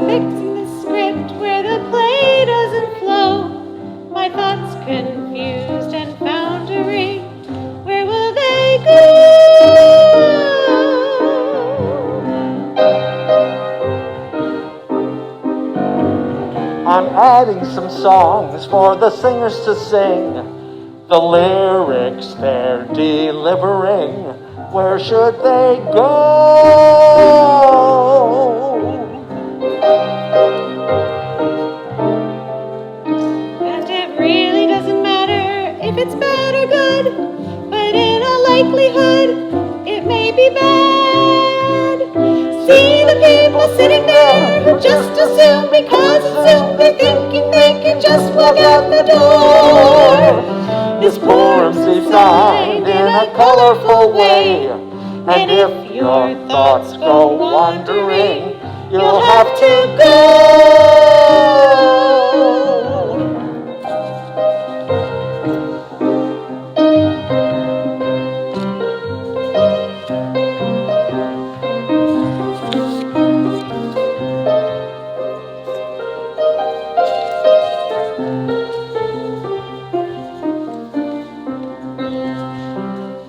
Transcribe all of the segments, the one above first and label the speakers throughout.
Speaker 1: Fixing the script where the play doesn't flow. My thoughts confused and foundering. Where will they go?
Speaker 2: I'm adding some songs for the singers to sing. The lyrics they're delivering, where should they go?
Speaker 1: And it really doesn't matter if it's bad or good, but in all likelihood, it may be bad. See the people sitting there who just assume because it's Zoom, they're thinking they can just walk out the door.
Speaker 2: This Purim's designed in a colorful way, and if your thoughts go wandering, you'll have to go.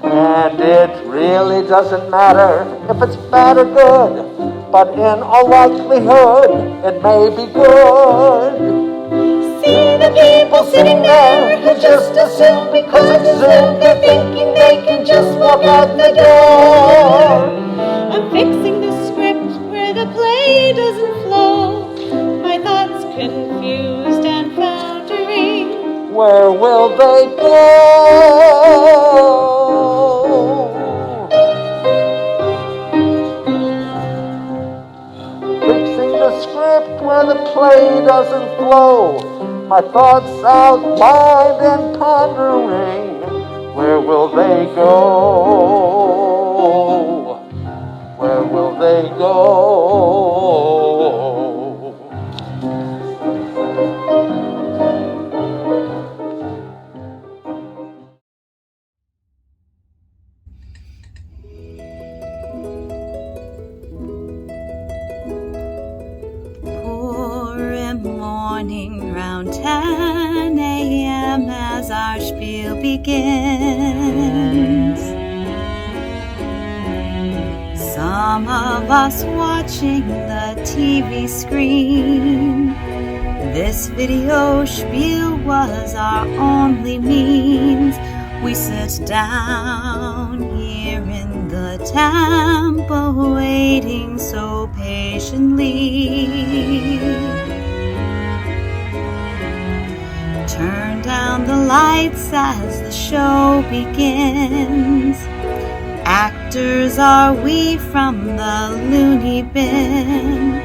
Speaker 2: And it really doesn't matter if it's bad or good, but in all likelihood, it may be good.
Speaker 1: See the people sitting there who just assume because it's Zoom, they're thinking they can just walk out the door. I'm fixing the script where the play doesn't flow. My thoughts confused and foundering.
Speaker 2: Where will they go? Fixing the script where the play doesn't flow. My thoughts outlined and pondering. Where will they go? Where will they go?
Speaker 3: Purim morning round 10 a.m. as our spiel begins. Some of us watching the TV screen. This video spiel was our only means. We sit down here in the temple, waiting so patiently. Turn down the lights as the show begins. Actors are we from the loony bin.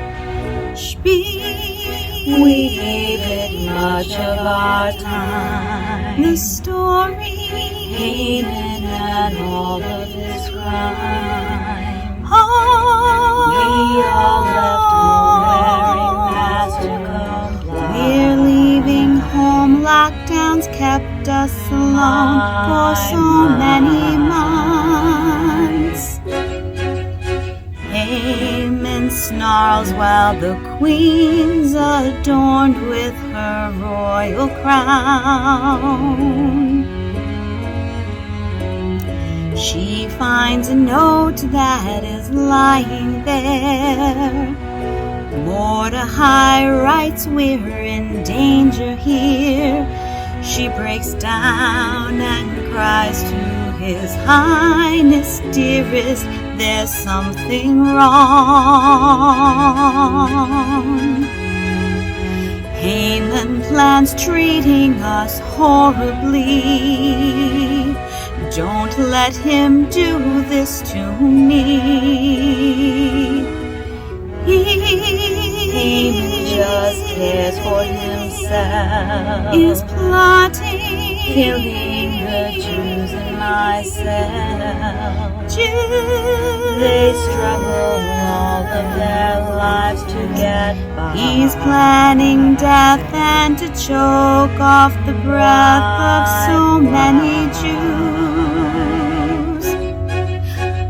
Speaker 3: We gave it much of our time. The story, Haman and all of his crime. We all left home wearing masks to comply. We're leaving home. Lockdowns kept us alone for so many months. Haman snarls while the queen's adorned with her royal crown. She finds a note that is lying there. Mordecai writes, we're in danger here. She breaks down and cries to His Highness, dearest, there's something wrong. Haman plans treating us horribly. Don't let him do this to me. Haman just cares for himself. Is plotting, killing the Jews and myself. They struggle all of their lives to get by. He's planning death and to choke off the breath of so many Jews.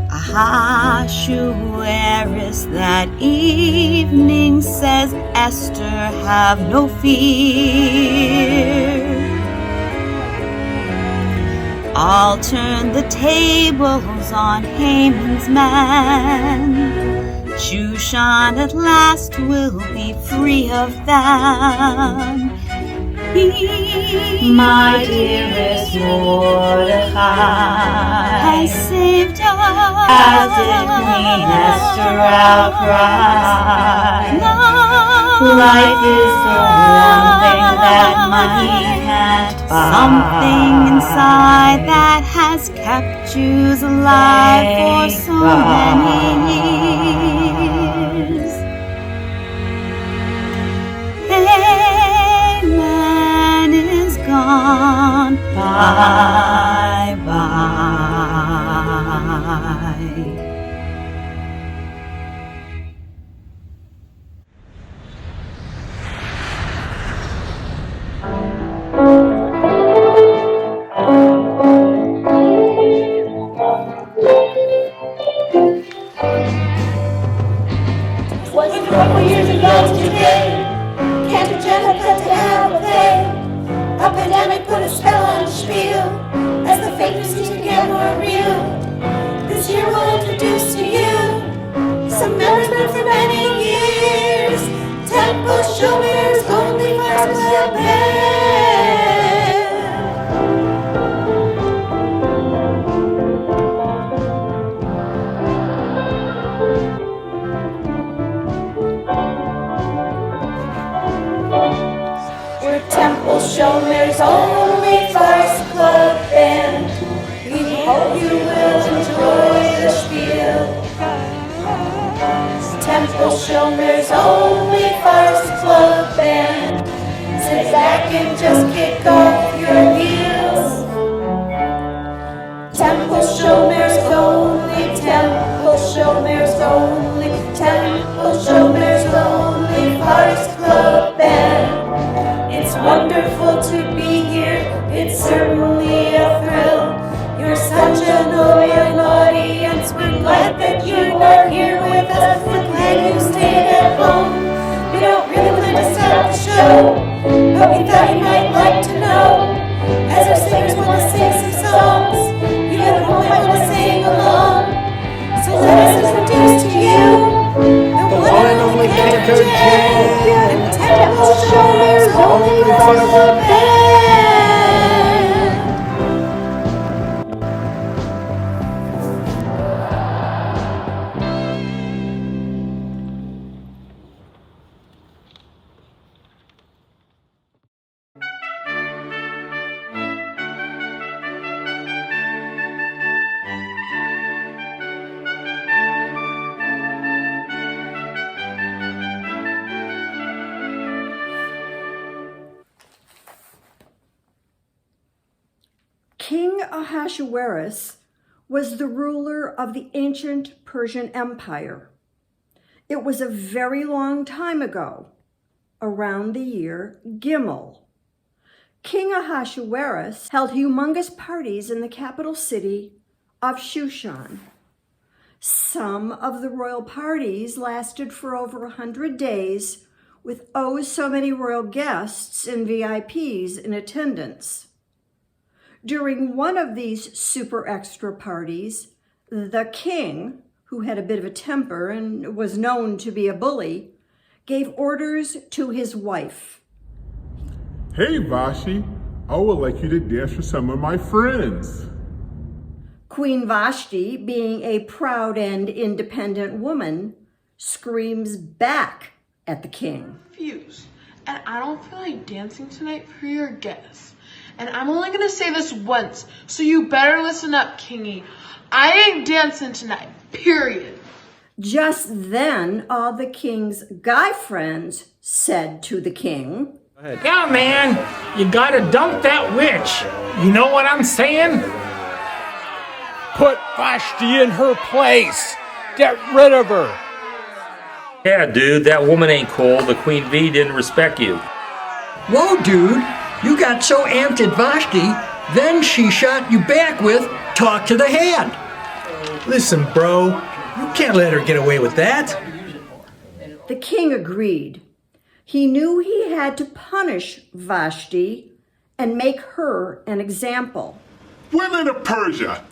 Speaker 3: A Ahasuerus that evening says, Esther, have no fear. I'll turn the tables on Haman's men. Shushan at last will be free of them.
Speaker 1: My dearest Mordecai
Speaker 3: has saved us,
Speaker 1: as did Queen Esther outright. Life is the one thing that money can't buy.
Speaker 3: Something inside that has kept Jews alive for so many years. Haman is gone. Bye bye.
Speaker 1: Was a couple years ago today, Cantor Jenna had to have a play. A pandemic put a spell on Spiel, as the fake news seems to get more real. This year we'll introduce to you some members for many years. Temple showers, only fires will bear. We're Temple Showers, only farce club band. We hope you will enjoy the spiel. Temple Showers, only farce club band. Sit back and just kick off your heels. Temple Showers only, Temple Showers only, Temple Showers only farce club band. It's wonderful to be here, it's certainly a thrill. You're such an loyal audience, we're glad that you are here with us. We're glad you stayed at home. We don't really plan to start the show, but we thought you might like to know. As our singers want to sing some songs, you at home might want to sing along. So let us introduce to you the one and only Cantor Jen, and Temple Showers only for the band.
Speaker 4: King Ahasuerus was the ruler of the ancient Persian Empire. It was a very long time ago, around the year Gimel. King Ahasuerus held humongous parties in the capital city of Shushan. Some of the royal parties lasted for over 100 days, with oh so many royal guests and VIPs in attendance. During one of these super extra parties, the king, who had a bit of a temper and was known to be a bully, gave orders to his wife.
Speaker 5: Hey Vashti, I would like you to dance for some of my friends.
Speaker 4: Queen Vashti, being a proud and independent woman, screams back at the king.
Speaker 6: Confused, and I don't feel like dancing tonight for your guests. And I'm only gonna say this once, so you better listen up, Kingy. I ain't dancing tonight, period.
Speaker 4: Just then, all the king's guy friends said to the king,
Speaker 7: Yeah, man, you gotta dump that witch. You know what I'm saying?
Speaker 8: Put Vashti in her place. Get rid of her.
Speaker 9: Yeah, dude, that woman ain't cool. The Queen Bee didn't respect you.
Speaker 10: Whoa, dude, you got so amped at Vashti, then she shot you back with, talk to the hand.
Speaker 11: Listen, bro, you can't let her get away with that.
Speaker 4: The king agreed. He knew he had to punish Vashti and make her an example.
Speaker 5: Women of Persia,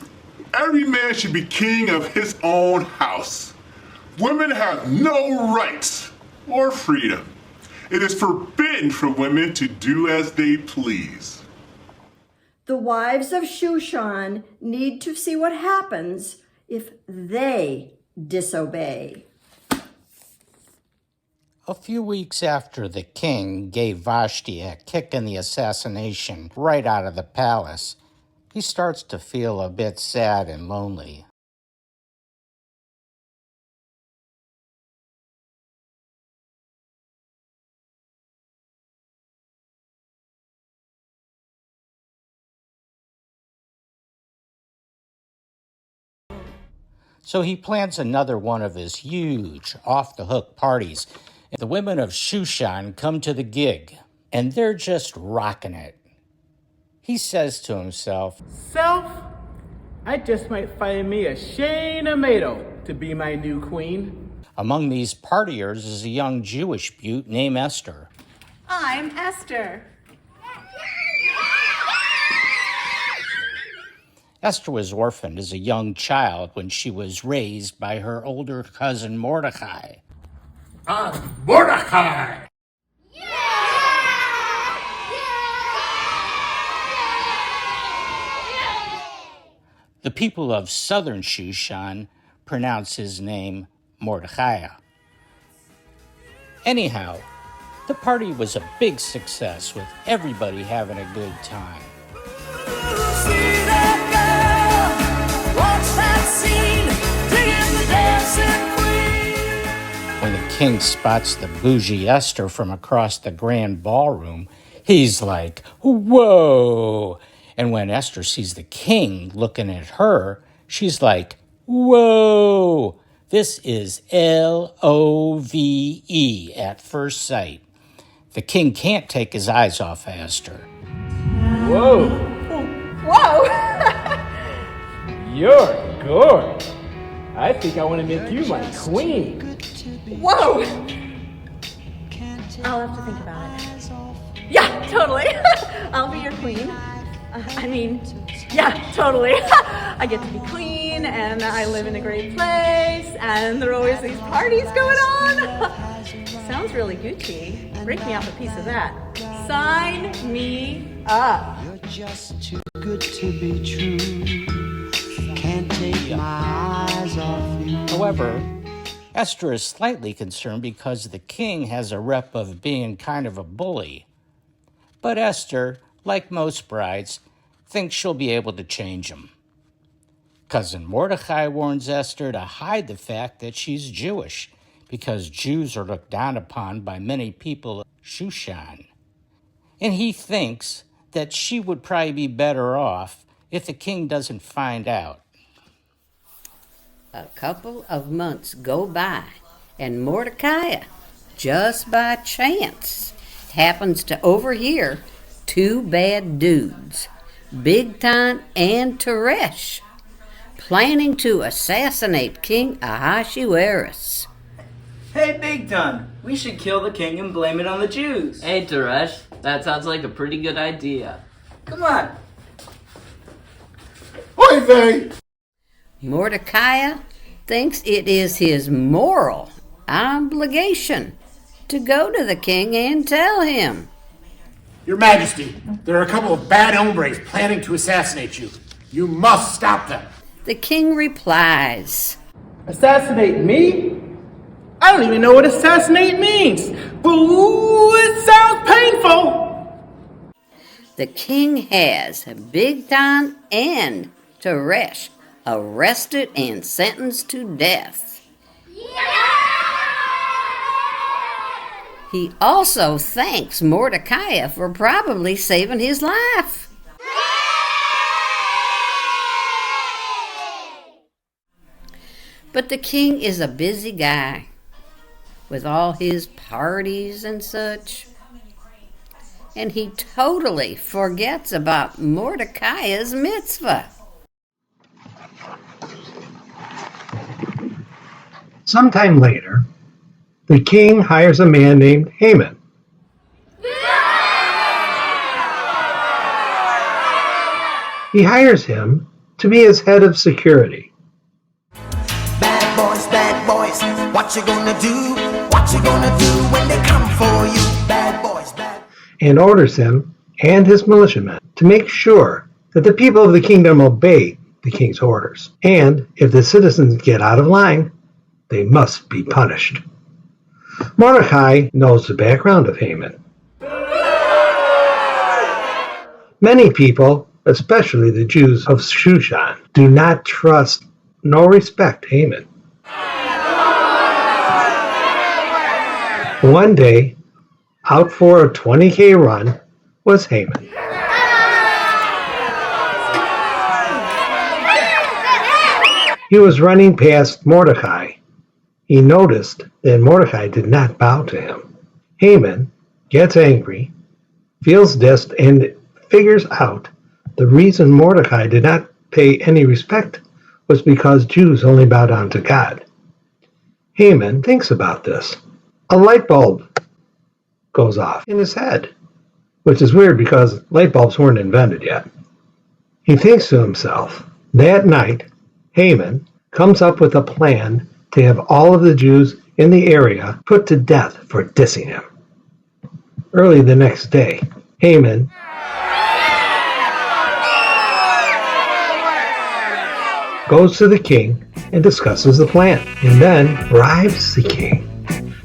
Speaker 5: every man should be king of his own house. Women have no rights or freedom. It is forbidden for women to do as they please.
Speaker 4: The wives of Shushan need to see what happens if they disobey.
Speaker 12: A few weeks after the king gave Vashti a kick in the assassination right out of the palace, he starts to feel a bit sad and lonely. So he plans another one of his huge off-the-hook parties. The women of Shushan come to the gig, and they're just rocking it. He says to himself,
Speaker 7: Self, I just might find me a Shane-a-mato to be my new queen.
Speaker 12: Among these partiers is a young Jewish beaut named Esther.
Speaker 1: I'm Esther.
Speaker 12: Esther was orphaned as a young child when she was raised by her older cousin Mordecai.
Speaker 7: Mordecai!
Speaker 12: The people of southern Shushan pronounce his name Mordecai. Anyhow, the party was a big success with everybody having a good time. When the king spots the bougie Esther from across the grand ballroom, he's like, whoa! And when Esther sees the king looking at her, she's like, whoa! This is Love at first sight. The king can't take his eyes off of Esther.
Speaker 7: Whoa!
Speaker 1: Whoa!
Speaker 7: You're good. I think I want to make you my queen.
Speaker 1: Whoa! I'll have to think about it. Yeah, totally. I'll be your queen. Yeah, totally. I get to be queen, and I live in a great place, and there are always these parties going on. Sounds really Gucci. Break me off a piece of that. Sign me up.
Speaker 13: You're just too good to be true. Can't take my eyes off you.
Speaker 12: However, Esther is slightly concerned because the king has a rep of being kind of a bully. But Esther, like most brides, thinks she'll be able to change him. Cousin Mordecai warns Esther to hide the fact that she's Jewish, because Jews are looked down upon by many people of Shushan. And he thinks that she would probably be better off if the king doesn't find out.
Speaker 14: A couple of months go by, and Mordecai, just by chance, happens to overhear two bad dudes, Bigtan and Teresh, planning to assassinate King Ahasuerus.
Speaker 15: Hey, Bigtan, we should kill the king and blame it on the Jews.
Speaker 16: Hey, Teresh, that sounds like a pretty good idea.
Speaker 15: Come on.
Speaker 5: Oy vey!
Speaker 14: Mordecai thinks it is his moral obligation to go to the king and tell him.
Speaker 17: Your Majesty, there are a couple of bad hombres planning to assassinate you. You must stop them.
Speaker 14: The king replies,
Speaker 7: Assassinate me? I don't even know what assassinate means. But ooh, it sounds painful.
Speaker 14: The king has Bigtan and Teresh arrested and sentenced to death. He also thanks Mordecai for probably saving his life. But the king is a busy guy with all his parties and such. And he totally forgets about Mordecai's mitzvah.
Speaker 18: Sometime later, the king hires a man named Haman. He hires him to be his head of security.
Speaker 13: Bad boys, what you gonna do? What you gonna do when they come for you? Bad boys,
Speaker 18: And orders him and his militiamen to make sure that the people of the kingdom obey the king's orders. And if the citizens get out of line, they must be punished. Mordecai knows the background of Haman. Many people, especially the Jews of Shushan, do not trust nor respect Haman. One day, out for a 20K run was Haman. He was running past Mordecai. He noticed that Mordecai did not bow to him. Haman gets angry, feels dissed, and figures out the reason Mordecai did not pay any respect was because Jews only bow down to God. Haman thinks about this. A light bulb goes off in his head, which is weird because light bulbs weren't invented yet. He thinks to himself. That night, Haman comes up with a plan to have all of the Jews in the area put to death for dissing him. Early the next day, Haman goes to the king and discusses the plan, and then bribes the king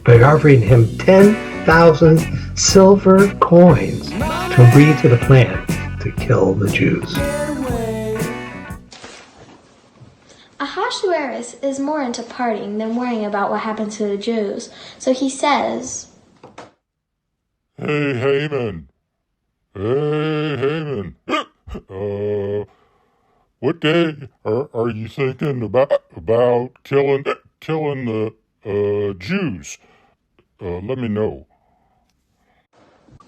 Speaker 18: by offering him 10,000 silver coins to agree to the plan to kill the Jews.
Speaker 19: Ahasuerus is more into partying than worrying about what happens to the Jews, so he says,
Speaker 5: Hey, Haman. Hey, Haman. What day are you thinking about killing the Jews? Let me know.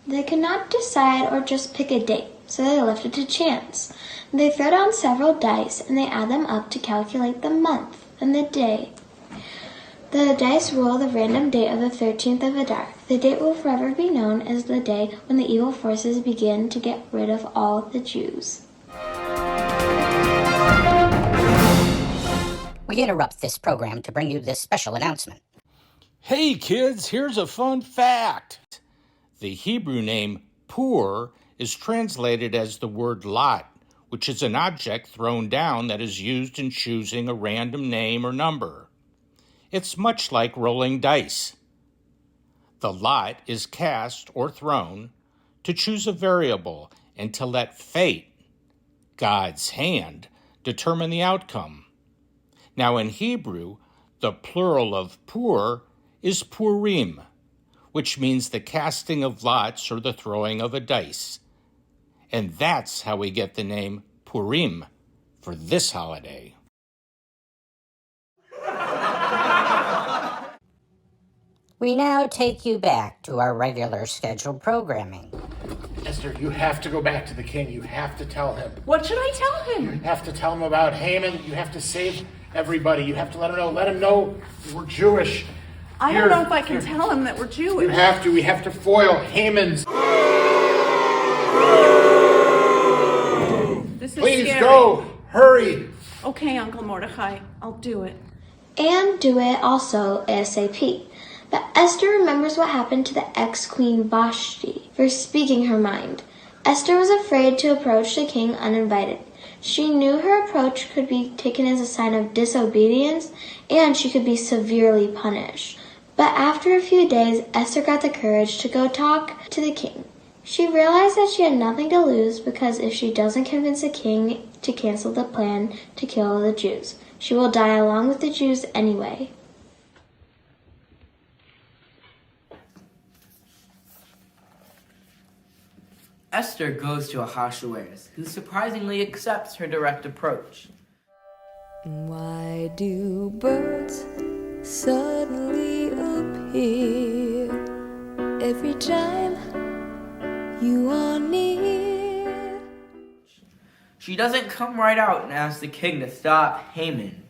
Speaker 19: They could not decide or just pick a date, so they left it to chance. They throw down several dice and they add them up to calculate the month and the day. The dice roll the random date of the 13th of Adar. The date will forever be known as the day when the evil forces begin to get rid of all the Jews.
Speaker 12: We interrupt this program to bring you this special announcement.
Speaker 8: Hey kids, here's a fun fact. The Hebrew name Pur is translated as the word lot, which is an object thrown down that is used in choosing a random name or number. It's much like rolling dice. The lot is cast or thrown to choose a variable and to let fate, God's hand, determine the outcome. Now in Hebrew, the plural of pur is purim, which means the casting of lots or the throwing of a dice. And that's how we get the name Purim for this holiday.
Speaker 12: We now take you back to our regular scheduled programming.
Speaker 17: Esther, you have to go back to the king. You have to tell him.
Speaker 6: What should I tell him?
Speaker 17: You have to tell him about Haman. You have to save everybody. You have to let him know. Let him know we're Jewish.
Speaker 6: I don't know if I can tell him that we're Jewish.
Speaker 17: You have to. We have to foil Haman's.
Speaker 6: This is
Speaker 17: Please
Speaker 6: scary.
Speaker 17: go. Hurry.
Speaker 6: Okay, Uncle Mordecai, I'll do it.
Speaker 19: And do it also ASAP. But Esther remembers what happened to the ex-queen Vashti for speaking her mind. Esther was afraid to approach the king uninvited. She knew her approach could be taken as a sign of disobedience and she could be severely punished. But after a few days, Esther got the courage to go talk to the king. She realized that she had nothing to lose because if she doesn't convince the king to cancel the plan to kill the Jews, she will die along with the Jews anyway.
Speaker 16: Esther goes to Ahasuerus, who surprisingly accepts her direct approach.
Speaker 20: Why do birds suddenly appear every time you are near?
Speaker 16: She doesn't come right out and ask the king to stop Haman.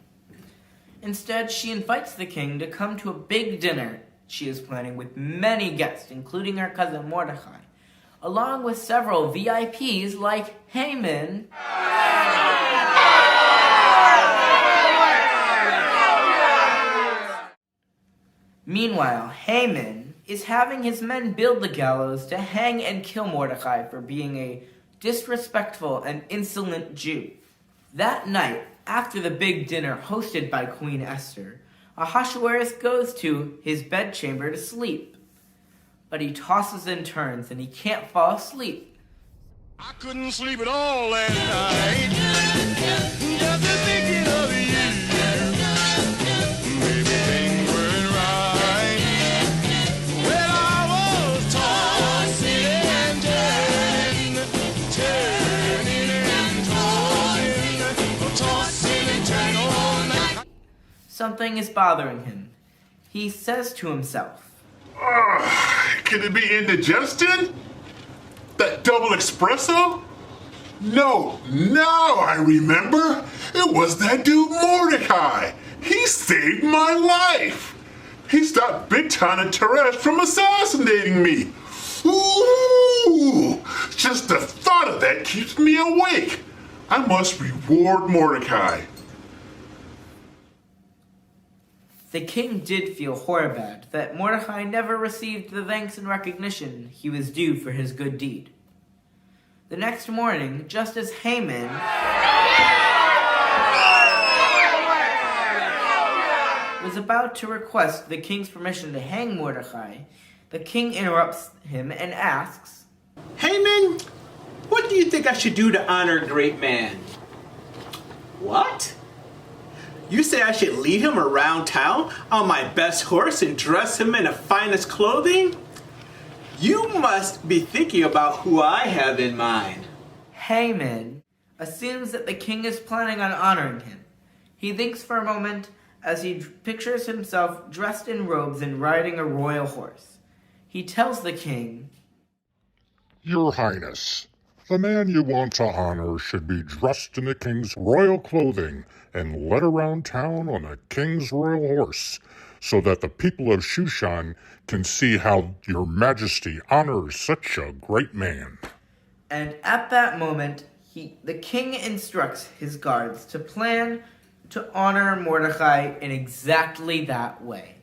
Speaker 16: Instead, she invites the king to come to a big dinner she is planning with many guests, including her cousin Mordecai, along with several VIPs like Haman. Meanwhile, Haman is having his men build the gallows to hang and kill Mordecai for being a disrespectful and insolent Jew. That night, after the big dinner hosted by Queen Esther, Ahasuerus goes to his bedchamber to sleep. But he tosses and turns and he can't fall asleep.
Speaker 13: I couldn't sleep at all last night. Just thinking of you. Maybe things weren't right. Well, I was tossing and turning all night.
Speaker 16: Something is bothering him. He says to himself,
Speaker 5: Could it be indigestion? That double espresso? No, now I remember. It was that dude Mordecai. He saved my life. He stopped Bigtan and Teresh from assassinating me. Ooh, just the thought of that keeps me awake. I must reward Mordecai.
Speaker 16: the king did feel horrible that Mordecai never received the thanks and recognition he was due for his good deed. The next morning, just as Haman was about to request the king's permission to hang Mordecai, the king interrupts him and asks,
Speaker 7: Haman, what do you think I should do to honor a great man? What? You say I should lead him around town on my best horse and dress him in the finest clothing? You must be thinking about who I have in mind.
Speaker 16: Haman assumes that the king is planning on honoring him. He thinks for a moment as he pictures himself dressed in robes and riding a royal horse. He tells the king,
Speaker 21: Your Highness, the man you want to honor should be dressed in the king's royal clothing and led around town on a king's royal horse, so that the people of Shushan can see how your majesty honors such a great man.
Speaker 16: And at that moment, the king instructs his guards to plan to honor Mordecai in exactly that way.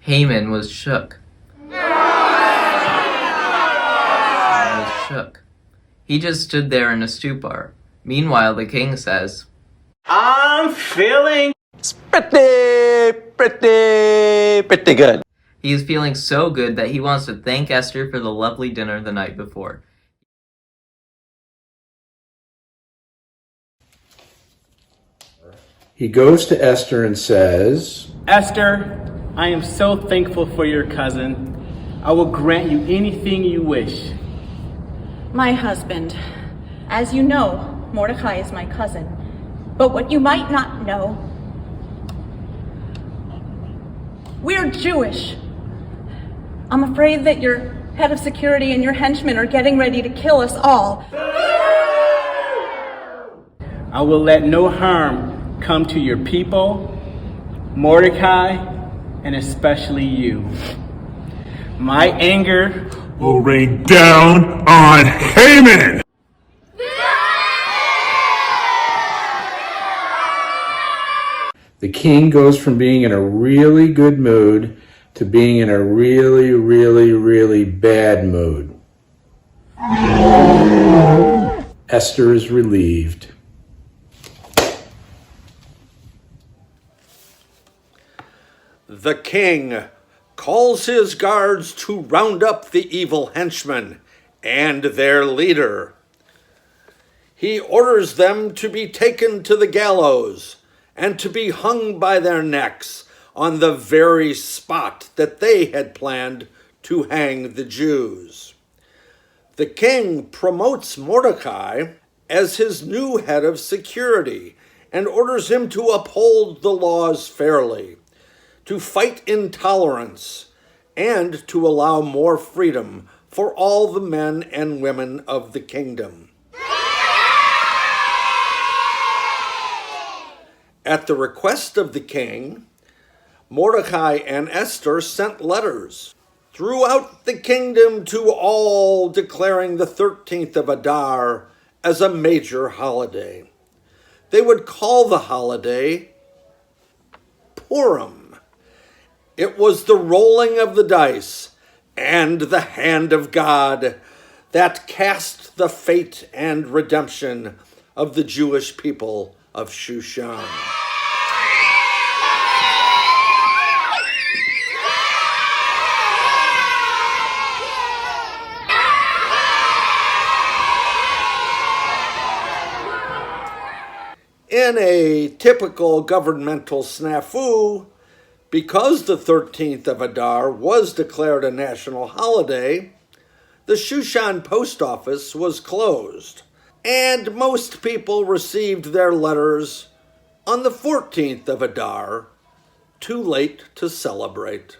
Speaker 22: Haman was shook. He just stood there in a stupor. Meanwhile, the king says,
Speaker 7: I'm feeling
Speaker 22: pretty good. He is feeling so good that he wants to thank Esther for the lovely dinner the night before.
Speaker 23: He goes to Esther and says,
Speaker 7: Esther, I am so thankful for your cousin. I will grant you anything you wish.
Speaker 1: My husband, as you know, Mordecai is my cousin. But what you might not know, we're Jewish. I'm afraid that your head of security and your henchmen are getting ready to kill us all.
Speaker 7: I will let no harm come to your people, Mordecai, and especially you. My anger
Speaker 5: will rain down on Haman!
Speaker 23: the king goes from being in a really good mood to being in a really, really, really bad mood. Esther is relieved.
Speaker 24: The king calls his guards to round up the evil henchmen and their leader. He orders them to be taken to the gallows and to be hung by their necks on the very spot that they had planned to hang the Jews. The king promotes Mordecai as his new head of security and orders him to uphold the laws fairly, to fight intolerance, and to allow more freedom for all the men and women of the kingdom. At the request of the king, Mordecai and Esther sent letters throughout the kingdom to all, declaring the 13th of Adar as a major holiday. They would call the holiday Purim. It was the rolling of the dice and the hand of God that cast the fate and redemption of the Jewish people of Shushan. In a typical governmental snafu, because the 13th of Adar was declared a national holiday, the Shushan post office was closed, and most people received their letters on the 14th of Adar, too late to celebrate.